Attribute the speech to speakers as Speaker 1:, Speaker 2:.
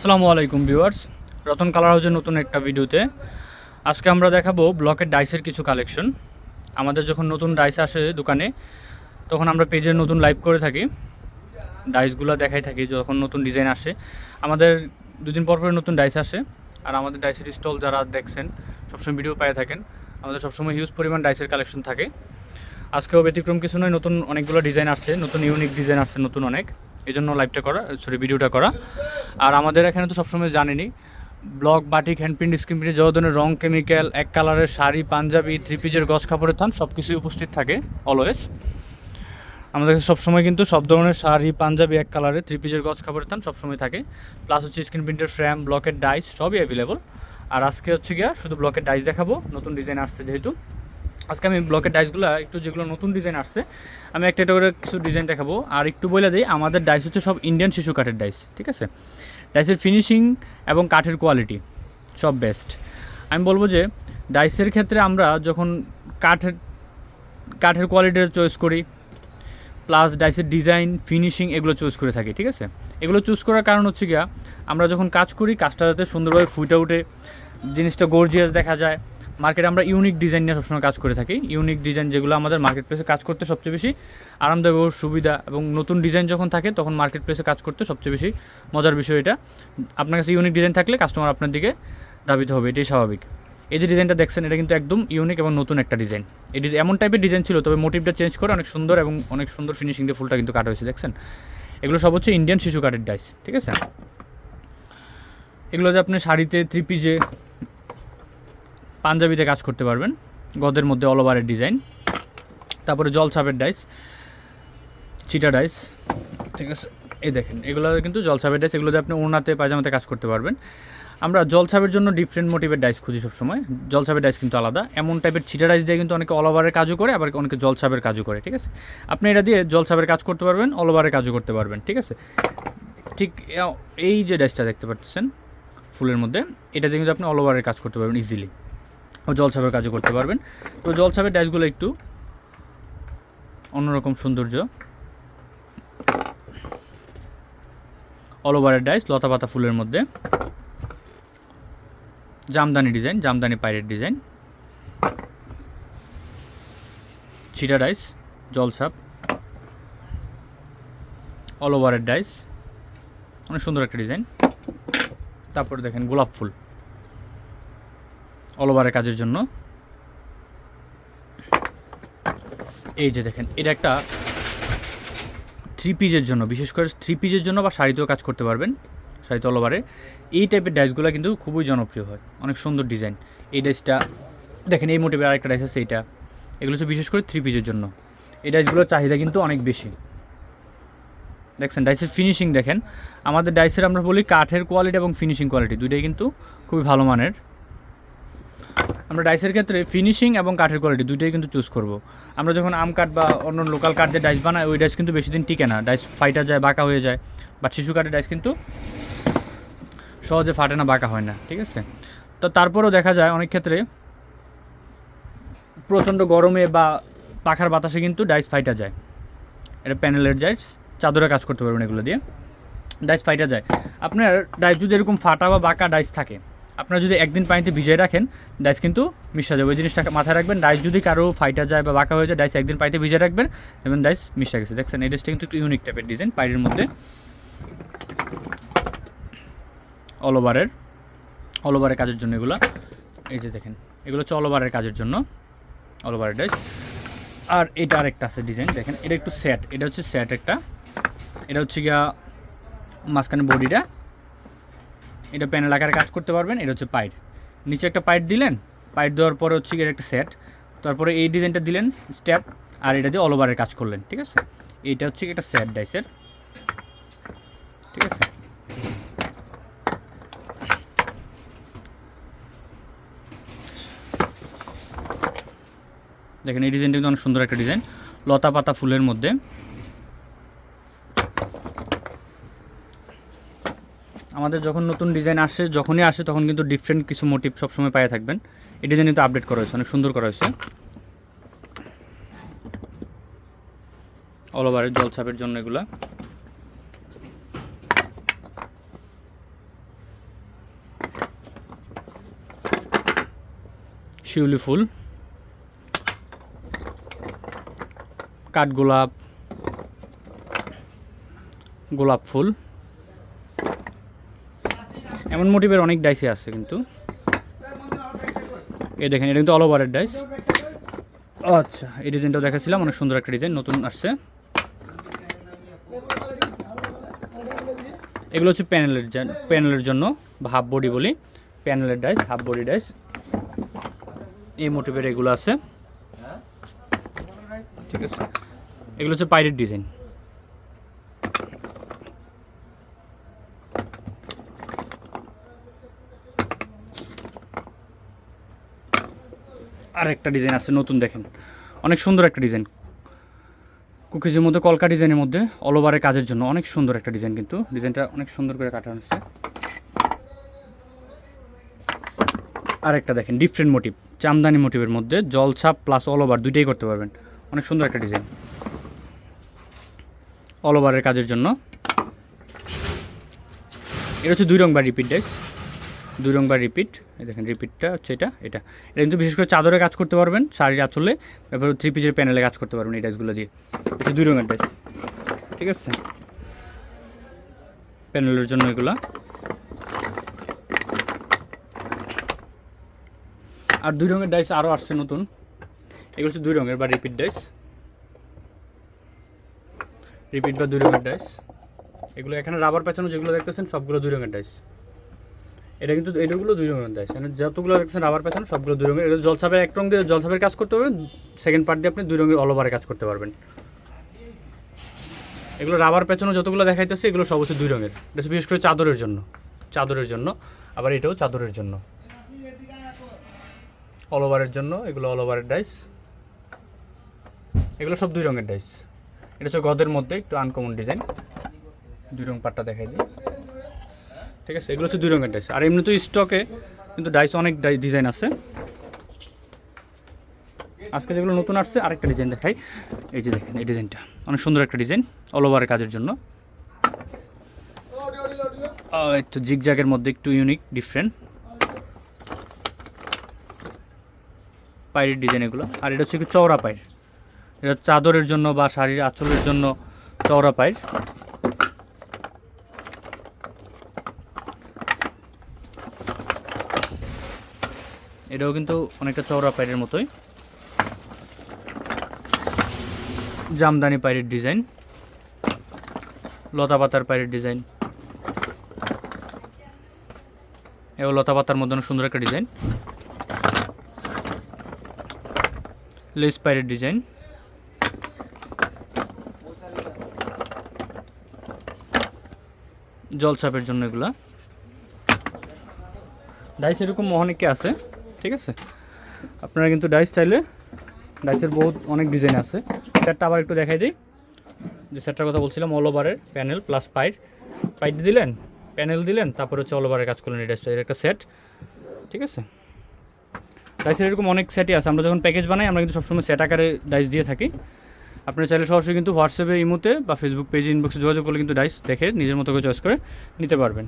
Speaker 1: আসসালামু আলাইকুম viewers, Ratan colour হাউসের নতুন একটা ভিডিওতে আজকে আমরা দেখাবো ব্লকের ডাইসের কিছু কালেকশন। আমাদের যখন নতুন ডাইস আসে দোকানে তখন আমরা পেজে নতুন লাইভ করে থাকি, ডাইসগুলো দেখাই থাকি। যখন নতুন ডিজাইন আসে আমাদের দুদিন পর পর নতুন ডাইস আসে, আর আমাদের ডাইসের স্টল যারা দেখছেন সবসময় ভিডিও পেয়ে থাকেন, আমাদের সবসময় হিউজ পরিমাণ ডাইসের কালেকশন থাকে। আজকেও ব্যতিক্রম কিছু নয়, নতুন অনেকগুলো ডিজাইন আসছে, নতুন ইউনিক ডিজাইন আসছে নতুন অনেক, এই জন্য লাইভটা করা, ভিডিওটা করা। আর আমাদের এখানে তো সবসময় জানেনি ব্লক, বাটিক, হ্যান্ডপ্রিন্ট, স্ক্রিন প্রিন্ট, যত ধরনের রং, কেমিক্যাল, এক কালারের শাড়ি, পাঞ্জাবি, থ্রি পিসের গজ কাপড়ের থান সব কিছুই উপস্থিত থাকে অলওয়েজ। আমাদের সবসময় কিন্তু সব ধরনের শাড়ি, পাঞ্জাবি, এক কালারের, থ্রি পিসের গজ কাপড়ের থান সবসময় থাকে। প্লাস হচ্ছে স্ক্রিন প্রিন্টের ফ্রেম, ব্লকের ডাইস সবই অ্যাভেলেবল। আর আজকে হচ্ছে গিয়া শুধু ব্লকের ডাইস দেখাবো, নতুন ডিজাইন আসছে যেহেতু। আজকে আমি ব্লকের ডাইসগুলো একটু, যেগুলো নতুন ডিজাইন আসছে আমি একটা একটা করে কিছু ডিজাইন দেখাবো। আর একটু বলে দিই, আমাদের ডাইস হচ্ছে সব ইন্ডিয়ান শিশু কাঠের ডাইস, ঠিক আছে? ডাইসের ফিনিশিং এবং কাঠের কোয়ালিটি সব বেস্ট। আমি বলবো যে ডাইসের ক্ষেত্রে আমরা যখন কাঠের কোয়ালিটির চয়েস করি, প্লাস ডাইসের ডিজাইন, ফিনিশিং এগুলো চুজ করে থাকি, ঠিক আছে? এগুলো চুজ করার কারণ হচ্ছে গিয়া আমরা যখন কাজ করি কাজটা যাতে সুন্দরভাবে ফুটে উঠে, জিনিসটা গর্জিয়াস দেখা যায়। মার্কেটে আমরা ইউনিক ডিজাইন নিয়ে সবসময় কাজ করে থাকি। ইউনিক ডিজাইন যেগুলো আমাদের মার্কেট প্লেসে কাজ করতে সবচেয়ে বেশি আরামদায়ক, সুবিধা, এবং নতুন ডিজাইন যখন থাকে তখন মার্কেট প্লেসে কাজ করতে সবচেয়ে বেশি মজার বিষয় এটা। আপনার কাছে ইউনিক ডিজাইন থাকলে কাস্টমার আপনার দিকে ধাবিত হবে, এটাই স্বাভাবিক। এই যে ডিজাইনটা দেখছেন এটা কিন্তু একদম ইউনিক এবং নতুন একটা ডিজাইন। এটি এমন টাইপের ডিজাইন ছিল, তবে মোটিভটা চেঞ্জ করে অনেক সুন্দর এবং অনেক সুন্দর ফিনিশিং দিয়ে ফুলটা কিন্তু কাটা হয়েছে, দেখছেন? এগুলো সব হচ্ছে ইন্ডিয়ান শিশু কাঠের ডাইস, ঠিক আছে? এগুলো যে আপনি শাড়িতে, থ্রি পিসে, পাঞ্জাবিতে কাজ করতে পারবেন, গদের মধ্যে অল ওভারের ডিজাইন। তারপরে জলছাপের ডাইস, চিটা ডাইস, ঠিক আছে? এই দেখেন এগুলো কিন্তু জলছাপের ডাইস, এগুলো যে আপনি ওড়নাতে, পায়জামাতে কাজ করতে পারবেন। আমরা জলছাপের জন্য ডিফারেন্ট মোটিভের ডাইস খুঁজি সবসময়, জলছাপের ডাইস কিন্তু আলাদা। এমন টাইপের চিটা ডাইস দিয়ে কিন্তু অনেকে অল ওভারের কাজও করে, আবার অনেকে জলছাপের কাজও করে, ঠিক আছে? আপনি এটা দিয়ে জলছাপের কাজ করতে পারবেন, অল ওভারের কাজও করতে পারবেন, ঠিক আছে? ঠিক এই যে ডাইসটা দেখতে পাচ্ছেন ফুলের মধ্যে, এটা দিয়ে কিন্তু আপনি অল ওভারের কাজ করতে পারবেন ইজিলি, ও জলছাপের কাজও করতে পারবেন। তো জলছাপের ডাইসগুলো একটু অন্যরকম সৌন্দর্য, অল ওভারের ডাইস, লতা পাতা ফুলের মধ্যে, জামদানি ডিজাইন, জামদানি পাইরের ডিজাইন, চিটা ডাইস, জলছাপ, অল ওভারের ডাইস, অনেক সুন্দর একটা ডিজাইন। তারপরে দেখেন গোলাপ ফুল, অল ওভারের কাজের জন্য। এই যে দেখেন এটা একটা থ্রি পিসের জন্য, বিশেষ করে থ্রি পিসের জন্য বা শাড়িতেও কাজ করতে পারবেন, শাড়িতে অল ওভারে। এই টাইপের ডাইসগুলো কিন্তু খুবই জনপ্রিয় হয়, অনেক সুন্দর ডিজাইন। এই ডাইসটা দেখেন, এই মোটিভের আরেকটা ডাইস আছে এইটা, এগুলো হচ্ছে বিশেষ করে থ্রি পিসের জন্য। এই ডাইসগুলোর চাহিদা কিন্তু অনেক বেশি। দেখছেন ডাইসের ফিনিশিং দেখেন, আমাদের ডাইসের আমরা বলি কাঠের কোয়ালিটি এবং ফিনিশিং কোয়ালিটি দুইটাই কিন্তু খুবই ভালো মানের। আমরা ডাইসের ক্ষেত্রে ফিনিশিং এবং কাঠের কোয়ালিটি দুইটাই কিন্তু চুজ করব। আমরা যখন আম কাঠ বা অন্য লোকাল কাঠ দিয়ে ডাইস বানাই, ওই ডাইস কিন্তু বেশি দিন টিকে না, ডাইস ফাইটা যায়, বাঁকা হয়ে যায়। বাট শিশু কাঠের ডাইস কিন্তু সহজে ফাটে না, বাঁকা হয় না, ঠিক আছে? তো তারপরেও দেখা যায় অনেক ক্ষেত্রে প্রচণ্ড গরমে বা পাখার বাতাসে কিন্তু ডাইস ফাইটা যায়। এটা প্যানেলের ডাইস, চাদরে কাজ করতে পারবেন এগুলো দিয়ে। ডাইস ফাইটা যায়, আপনার ডাইস যদি এরকম ফাটা বা বাঁকা ডাইস থাকে, আপনারা যদি একদিন পানিতে ভিজিয়ে রাখেন ডাইস কিন্তু মিশা যাবে। ওই জিনিসটা মাথায় রাখবেন, ডাইস যদি কারো ফাইটা যায় বা বাঁকা হয়ে যায়, ডাইস একদিন পানিতে ভিজিয়ে রাখবেন এবং ডাইস মিশা গেছে। দেখছেন এই ডাইসটা কিন্তু একটু ইউনিক টাইপের ডিজাইন, পাইরের মধ্যে অল ওভারের কাজের জন্য এগুলো। এই যে দেখেন এগুলো হচ্ছে অল ওভারের কাজের জন্য, অল ওভারের ডাইস। আর এটা আরেকটা আছে ডিজাইন, দেখেন এটা একটু সেট, এটা হচ্ছে সেট একটা, এটা হচ্ছে গিয়া মাঝখানে বডিটা, এটা প্যানেল আকারে কাজ করতে পারবেন। এটা হচ্ছে পাইট, নিচে একটা পাইট দিলেন, পাইট দেওয়ার পরে হচ্ছে গিয়ে একটা সেট, তারপরে এই ডিজাইনটা দিলেন স্টেপ, আর এটা দিয়ে অল ওভারের কাজ করলেন, ঠিক আছে? এইটা হচ্ছে একটা সেট ডাইসের, ঠিক আছে? দেখেন এই ডিজাইনটা কিন্তু অনেক সুন্দর একটা ডিজাইন, লতা পাতা ফুলের মধ্যে। আমাদের যখন নতুন ডিজাইন আসে, যখনই আসে তখন কিন্তু ডিফারেন্ট কিছু মোটিভ সবসময় পায়ে থাকবেন। এই ডিজাইন কিন্তু আপডেট করা হয়েছে, অনেক সুন্দর করা হয়েছে, অল ওভারের জলছাপের জন্য এগুলা। শিউলি ফুল, কাঠগোলাপ, গোলাপ ফুল, এমন মোটিভের অনেক ডাইসই আছে কিন্তু। এই দেখেন, এটা কিন্তু অল ওভারের ডাইস। আচ্ছা, এই ডিজাইনটাও দেখাচ্ছিলাম, অনেক সুন্দর একটা ডিজাইন নতুন আসছে। এগুলো হচ্ছে প্যানেলের জন্য বা হাফ বডি বলি, প্যানেলের ডাইস, হাফ বডি ডাইস। এই মোটিভের এগুলো আছে, ঠিক আছে। এগুলো হচ্ছে পাইরেট ডিজাইন। আর একটা ডিজাইন আছে নতুন, দেখেন অনেক সুন্দর একটা ডিজাইন, কুকিজের মধ্যে কলকা ডিজাইনের মধ্যে অল ওভারের কাজের জন্য অনেক সুন্দর একটা ডিজাইন, কিন্তু ডিজাইনটা অনেক সুন্দর করে কাটা হচ্ছে। আর একটা দেখেন ডিফারেন্ট মোটিভ, চামদানি মোটিভের মধ্যে জলছাপ প্লাস অল ওভার দুইটাই করতে পারবেন, অনেক সুন্দর একটা ডিজাইন অল ওভারের কাজের জন্য। এটা হচ্ছে 2 রং বা রিপিট ডাইস, 2 রং বা রিপিট। এই দেখেন রিপিটটা হচ্ছে এটা কিন্তু বিশেষ করে চাদরে কাজ করতে পারবেন, শাড়ির আঁচলে, এবার 3 পিসের প্যানেলে কাজ করতে পারবেন এই ডাইসগুলো দিয়ে। এটা 2 রঙের ডাইস, ঠিক আছে, প্যানেলের জন্য এগুলা। আর 2 রঙের ডাইস আরও আসছে নতুন, এগুলো হচ্ছে 2 রঙের বা রিপিট ডাইস, রিপিট বা 2 রঙের ডাইস। এগুলো এখানে রাবার পেঁচানো যেগুলো দেখতেছেন সবগুলো 2 রঙের ডাইস। এটা কিন্তু এটাগুলো 2 রঙের ডাইস, মানে যতগুলো দেখতেছেন রাবার পেঁচানো সবগুলো 2 রঙের। এটা জলছাপের এক রঙ দিয়ে জলছাপের কাজ করতে পারবেন, সেকেন্ড পার্ট দিয়ে আপনি 2 রঙের অল ওভারে কাজ করতে পারবেন। এগুলো রাবার পেঁচানো যতগুলো দেখাইতেছে এগুলো সব হচ্ছে 2 রঙের। এটা বিশেষ করে চাদরের জন্য, আবার এটাও চাদরের জন্য, অল ওভারের জন্য। এগুলো অল ওভারের ডাইস, এগুলো সব 2 রঙের ডাইস। এটা হচ্ছে গদের মধ্যে একটু আনকমন ডিজাইন, 2 রং পাটটা দেখাই দিই, ঠিক আছে। এগুলো হচ্ছে 2 রঙের ডাইস। আর এমনি তো স্টকে কিন্তু ডাইস অনেক ডিজাইন আছে। আজকে যেগুলো নতুন আসছে আরেকটা ডিজাইন দেখাই, এই যে দেখেন এই ডিজাইনটা অনেক সুন্দর একটা ডিজাইন অল ওভারের কাজের জন্য, একটু জিগজ্যাগের মধ্যে একটু ইউনিক ডিফারেন্ট পায়ের ডিজাইন এগুলো। আর এটা হচ্ছে একটু চওড়া পায়ের, এটা চাদরের জন্য বা শাড়ির আঁচলের জন্য চওড়া পায়ের। এটাও কিন্তু অনেকটা চওড়া পায়ের মতোই, জামদানি পায়ের ডিজাইন, লতা পাতার পায়ের ডিজাইন। এও লতা পাতার মধ্যে অনেক সুন্দর একটা ডিজাইন, লেস পায়ের ডিজাইন, জলছাপের জন্য এগুলা ডাইস। এরকম অনেকে আছে, ঠিক আছে। আপনারা কিন্তু ডাইস চাইলে ডাইসের অনেক ডিজাইন আছে। সেটটা আবার একটু দেখাই দিই, যে সেটটার কথা বলছিলাম অল ওভারের প্যানেল প্লাস পাইট দিলেন, প্যানেল দিলেন, তারপরে হচ্ছে অল ওভারের কাজ করলেন। এই ডাইসটা এর একটা সেট, ঠিক আছে। ডাইসের এরকম অনেক সেটই আছে। আমরা যখন প্যাকেজ বানাই আমরা কিন্তু সবসময় সেট আকারে ডাইস দিয়ে থাকি। আপনারা চাইলে সরাসরি কিন্তু হোয়াটসঅ্যাপে, ইমোতে বা ফেসবুক পেজে ইনবক্সে যোগাযোগ করলে কিন্তু ডাইস দেখে নিজের মতো করে চয়েস করে নিতে পারবেন।